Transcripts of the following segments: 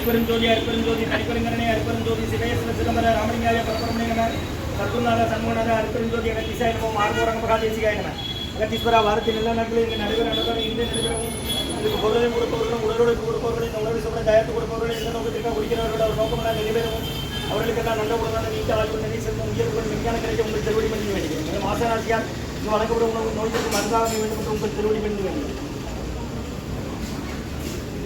அருப்பெருஞ்சோதி அருப்பெருஞ்சோதி தனிப்பெருங்கரணே அருப்பெருஞ்சோதி சிவேஸ்வர சிதம்பர ராமலிங்காய பரபரமணே நம சத்துநாத சண்முகநாத அருப்பெருஞ்சோதி அகத்தீசாய நமோ ஆர்வரங்க மகாதேசிகாய நம அகத்தீஸ்வரா வாரத்தின் எல்லா நாட்களும் இங்கு நடைபெற நடந்தாலும் இங்கே நடைபெறவும் இதுக்கு பொருளை கொடுப்பவர்களும் உடலுழைப்பு கொடுப்பவர்களும் இந்த உணவு சொல்ல தயாரித்து கொடுப்பவர்களும் எந்த நோக்கத்திற்காக குடிக்கிறவர்களோட ஒரு நோக்கமாக நிறைவேறவும் அவர்களுக்கெல்லாம் நல்ல உணவான நீண்ட ஆய்வு நிதி செல்வம் உயர்வுகள் விஞ்ஞான கிடைக்க உங்கள் திருவடி பண்ணி வேண்டியது மாசராசியால் இங்கு வழங்கப்படும் உணவு நோய்க்கு மருந்தாக வேண்டும் என்று உங்கள் திருவடி பண்ணி வேண்டியது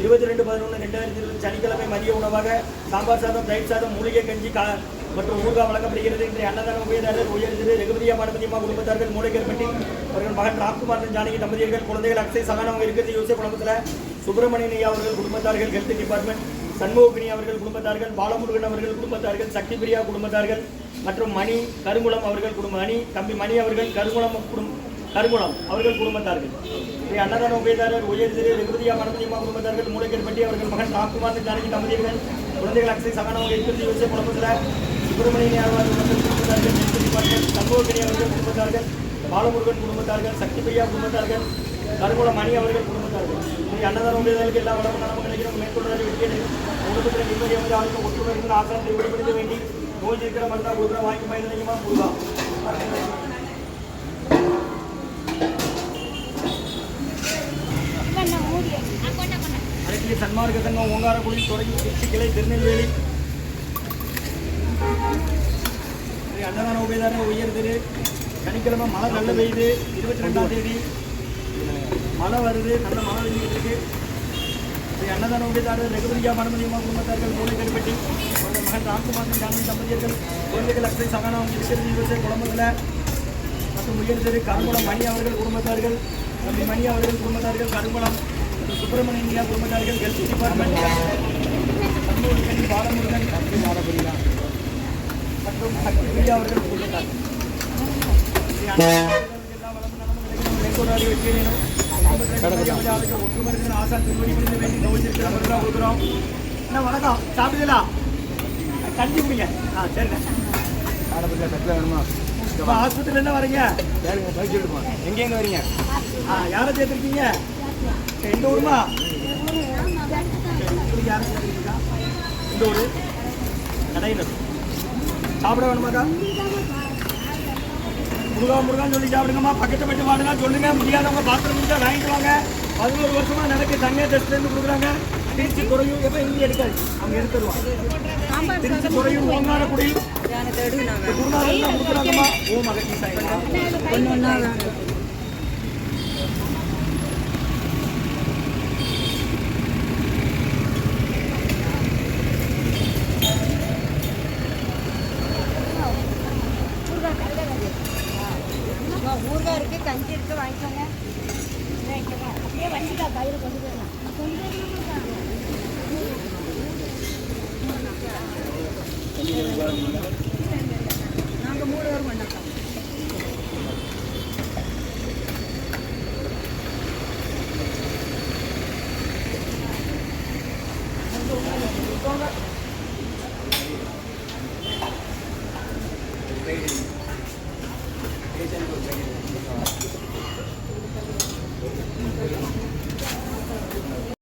22/11/2020 சனிக்கிழமை மதிய உணவாக சாம்பார் சாதம் தயிர் சாதம் மூலிகை கஞ்சி மற்றும் ஊர்கா வழங்கப்படுகிறது. இன்றைய அன்னதான உபயதாரர் உயர் திரு ரகுபதியா பானுமதியம்மா குடும்பத்தார்கள் மூளைக்கற்பட்டி அவர்கள் மகன் ராம்குமார் ஜானகி தம்பதியர்கள் குழந்தைகள் அக்ஷய் சகானம் இருக்கிறது யோசிய குடும்பத்தில் சுப்பிரமணியன் ஐயா அவர்கள் குடும்பத்தார்கள் ஹெல்த் டிபார்ட்மெண்ட் சண்முகபினி அவர்கள் குடும்பத்தார்கள் பாலமுருகன் அவர்கள் குடும்பத்தார்கள் சக்தி பிரியா குடும்பத்தார்கள் மற்றும் மணி கருங்குளம் அவர்கள் மணி தம்பி மணி அவர்கள் கருங்குளம் அவர்கள் குடும்பத்தார்கள். அன்னதான உபயதாரர் உயர் திரு ரகுபதியா பானுமதியம்மா குடும்பத்தார்கள் மூளைக்கற்பட்டி அவர்கள் மகன் ராம்குமார் ஜானகி தம்பதியர்கள் குழந்தைகள் அக்ஷய் சகானம் இருக்கிறது யோசிய குடும்பத்தில் சுப்பிரமணியன் அவர்கள் குடும்பத்தார்கள் ஹெல்த் டிபார்ட்மெண்ட் சண்முகபினி அவர்கள் குடும்பத்தார்கள் பாலமுருகன் குடும்பத்தார்கள் சக்தி பிரியா குடும்பத்தார்கள் கருங்குளம் மணி அவர்கள் குடும்பத்தார்கள். அன்னதான உபயதாரர்களுக்கு எல்லா வளமும் நலமும் கிடைக்கிறோம். மேற்கொள்வதை வெற்றியது குடும்பத்தில் நிம்மதி அமைதி ஆளுக்கு ஒற்றுமை இருந்து ஆசாரத்தை வெளிப்படுத்த வேண்டி நோய் இருக்கிற மருந்தா கொடுக்குற வாங்கி பயணிக்குமா முருகா அனைத்து சன்மார்க்க சங்கம் ஓங்காரக்குடி தொடங்கி திருச்சி கிளை திருநெல்வேலி அன்னதான உபயதாரர் உயர் திரு சனிக்கிழமை மழை நல்ல பெய்யுது 22ஆம் தேதி மழை வருது நல்ல மழை பெய்ஞ்சிட்டு இருக்கு. அன்னதான உபயதாரர் ரகுபதியா பானுமதியம்மா குடும்பத்தார்கள் மூளைக்கற்பட்டி அவர்கள் மகன் ராம்குமார் ஜானகி தம்பதியர்கள் குழந்தைகள் அக்ஷய் சகானம் இருக்கிறது குடும்பத்தில் மற்றும் உயர் திரு கருங்குளம் மணி அவர்கள் குடும்பத்தார்கள் தம்பி மணி அவர்கள் குடும்பத்தார்கள் கருங்குளம் சுப்பிரமணியா குடும்பத்தார்கள் ஹெல்த் டிபார்ட்மெண்ட் சண்முகன் பாலமுருகன் மற்றும் சக்தி பிரியா அவர்கள் குடும்பத்தார்கள். ஒற்றுமருக்கு ஆசான் திருவடி பண்ண வேண்டி நோய்க்கு கொடுக்குறோம். என்ன வணக்கம் சாப்பிடுதா கஞ்சி குடிங்க. சரிண்ணே ஹாஸ்பிட்டல் என்ன வரீங்க எங்கேங்க வரீங்க யாரை சேர்த்துருக்கீங்க எந்த ஊருமா யாரை சேர்த்துருக்கீங்க இந்த ஊர் கடையினர் சாப்பிட வேணுமாக்கா முருகான்னு சொல்லி சாப்பிடுங்கம்மா. பக்கத்து பட்டு மாடுனா சொல்லுங்க. முடியாதவங்க பாத்திரம் தான் வாங்கிட்டு வாங்க. 11 வருஷமா நடக்க தனியார் டெஸ்ட்லேருந்து கொடுக்குறாங்க. திருச்சி துறையூர் எப்போ இங்கே எடுக்காது அவங்க எடுத்துருவாங்க. திருச்சி துறையூர் ஓங்காரக்குடி குருநாதன் கொடுக்குறாங்கம்மா. ஓம் அகத்தீசாய ஊர்கா இருக்கு கஞ்சி இருக்கு வாங்கிக்கோங்க. அப்படியே வச்சுட்டா கையில் கொண்டு போயிடலாம்.